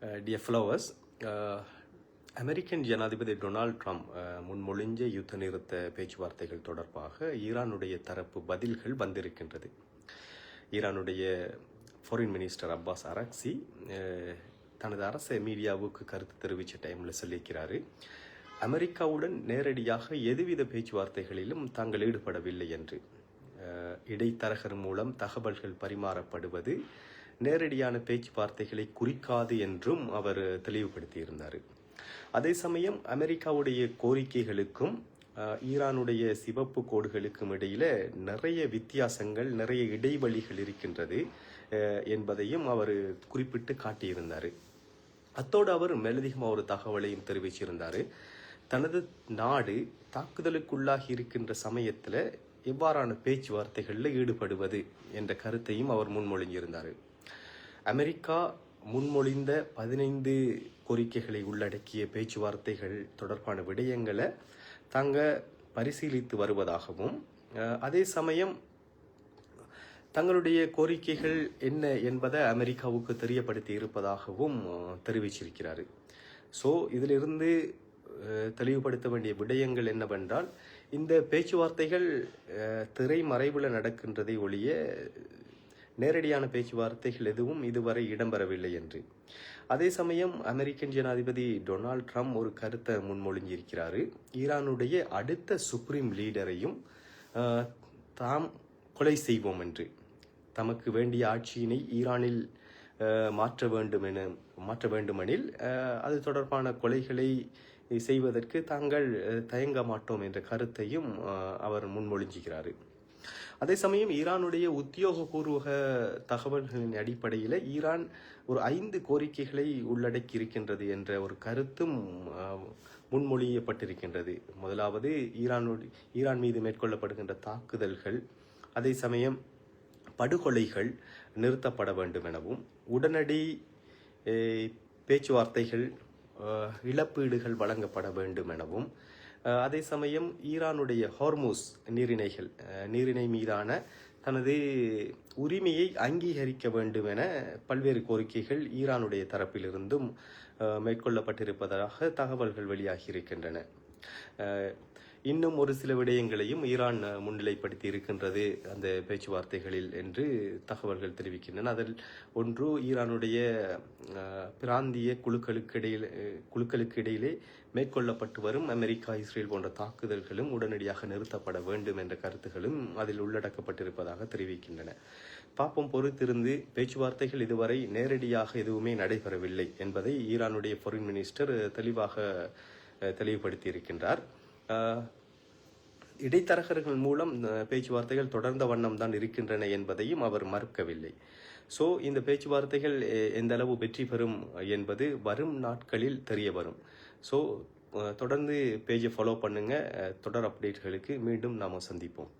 Dear followers, American ஜனாதிபதி Donald Trump முன்மொழிஞ்ச யுத்த நிறுத்த பேச்சுவார்த்தைகள் தொடர்பாக ஈரானுடைய தரப்பு பதில்கள் வந்திருக்கின்றது. ஈரானுடைய ஃபாரின் மினிஸ்டர் அப்பாஸ் அரக்சி தனது அரச மீடியாவுக்கு கருத்து தெரிவித்த டைமில் சொல்லியிருக்கிறாரு, அமெரிக்காவுடன் நேரடியாக எதுவித பேச்சுவார்த்தைகளிலும் தாங்கள் ஈடுபடவில்லை என்று. இடைத்தரகர் மூலம் தகவல்கள் பரிமாறப்படுவது நேரடியான பேச்சுவார்த்தைகளை குறிக்காது என்றும் அவர் தெளிவுபடுத்தியிருந்தார். அதே சமயம் அமெரிக்காவுடைய கோரிக்கைகளுக்கும் ஈரானுடைய சிவப்பு கோடுகளுக்கும் இடையில நிறைய வித்தியாசங்கள், நிறைய இடைவெளிகள் இருக்கின்றது என்பதையும் அவர் குறிப்பிட்டு காட்டியிருந்தார். அத்தோடு அவர் மேலதிகமாக ஒரு தகவலையும் தெரிவிச்சிருந்தார். தனது நாடு தாக்குதலுக்குள்ளாகி இருக்கின்ற சமயத்தில் எவ்வாறான பேச்சுவார்த்தைகளில் ஈடுபடுவது என்ற கருத்தையும் அவர் முன்மொழிஞ்சிருந்தார். அமெரிக்கா முன்மொழிந்த 15 கோரிக்கைகளை உள்ளடக்கிய பேச்சுவார்த்தைகள் தொடர்பான விடயங்களை தாங்க பரிசீலித்து வருவதாகவும், அதே சமயம் தங்களுடைய கோரிக்கைகள் என்ன என்பதை அமெரிக்காவுக்கு தெரியப்படுத்தி இருப்பதாகவும் தெரிவிச்சிருக்கிறார். ஸோ இதிலிருந்து தெளிவுபடுத்த வேண்டிய விடயங்கள் என்னவென்றால், இந்த பேச்சுவார்த்தைகள் திரைமறைவில் நடக்கின்றதை ஒழிய நேரடியான பேச்சுவார்த்தைகள் எதுவும் இதுவரை இடம்பெறவில்லை என்று. அதே சமயம் அமெரிக்கன் ஜனாதிபதி டொனால்ட் ட்ரம்ப் ஒரு கருத்தை முன்மொழிஞ்சிருக்கிறாரு. ஈரானுடைய அடுத்த சுப்ரீம் லீடரையும் தாம் கொலை செய்வோம் என்று, தமக்கு வேண்டிய ஆட்சியினை ஈரானில் மாற்ற வேண்டுமெனில் அது தொடர்பான கொலைகளை செய்வதற்கு தாங்கள் தயங்க மாட்டோம் என்ற கருத்தையும் அவர் முன்மொழிஞ்சுகிறார். அதே சமயம் ஈரானுடைய உத்தியோகபூர்வ தகவல்களின் அடிப்படையில் ஈரான் ஒரு 5 கோரிக்கைகளை உள்ளடக்கி இருக்கின்றது என்ற ஒரு கருத்தும் முன்மொழியப்பட்டிருக்கின்றது. முதலாவது, ஈரான் மீது மேற்கொள்ளப்படுகின்ற தாக்குதல்கள், அதே சமயம் படுகொலைகள் நிறுத்தப்பட வேண்டும் எனவும், உடனடி பேச்சுவார்த்தைகள், இழப்பீடுகள் வழங்கப்பட வேண்டும் எனவும், அதே சமயம் ஈரானுடைய ஹார்மூஸ் நீரிணை மீதான தனது உரிமையை அங்கீகரிக்க வேண்டும் என பல்வேறு கோரிக்கைகள் ஈரானுடைய தரப்பிலிருந்தும் மேற்கொள்ளப்பட்டிருப்பதாக தகவல்கள் வெளியாகி இருக்கின்றன. இன்னும் ஒரு சில விடயங்களையும் ஈரான் முன்னிலைப்படுத்தி இருக்கின்றது அந்த பேச்சுவார்த்தைகளில் என்று தகவல்கள் தெரிவிக்கின்றன. அதில் ஒன்று, ஈரானுடைய பிராந்திய குழுக்களுக்கு இடையிலே மேற்கொள்ளப்பட்டு வரும் அமெரிக்கா, இஸ்ரேல் போன்ற தாக்குதல்களும் உடனடியாக நிறுத்தப்பட வேண்டும் என்ற கருத்துகளும் அதில் உள்ளடக்கப்பட்டிருப்பதாக தெரிவிக்கின்றன. பாப்பம் பொறுத்திருந்து. பேச்சுவார்த்தைகள் இதுவரை நேரடியாக எதுவுமே நடைபெறவில்லை என்பதை ஈரானுடைய ஃபாரின் மினிஸ்டர் தெளிவுபடுத்தி இருக்கின்றார். இடைத்தரகர்கள் மூலம் பேச்சுவார்த்தைகள் தொடர்ந்த வண்ணம் தான் இருக்கின்றன என்பதையும் அவர் மறுக்கவில்லை. ஸோ இந்த பேச்சுவார்த்தைகள் எந்த அளவு வெற்றி பெறும் என்பது வரும் நாட்களில் தெரிய வரும். ஸோ தொடர்ந்து பேஜை ஃபாலோ பண்ணுங்க. தொடர் அப்டேட்களுக்கு மீண்டும் நாம் சந்திப்போம்.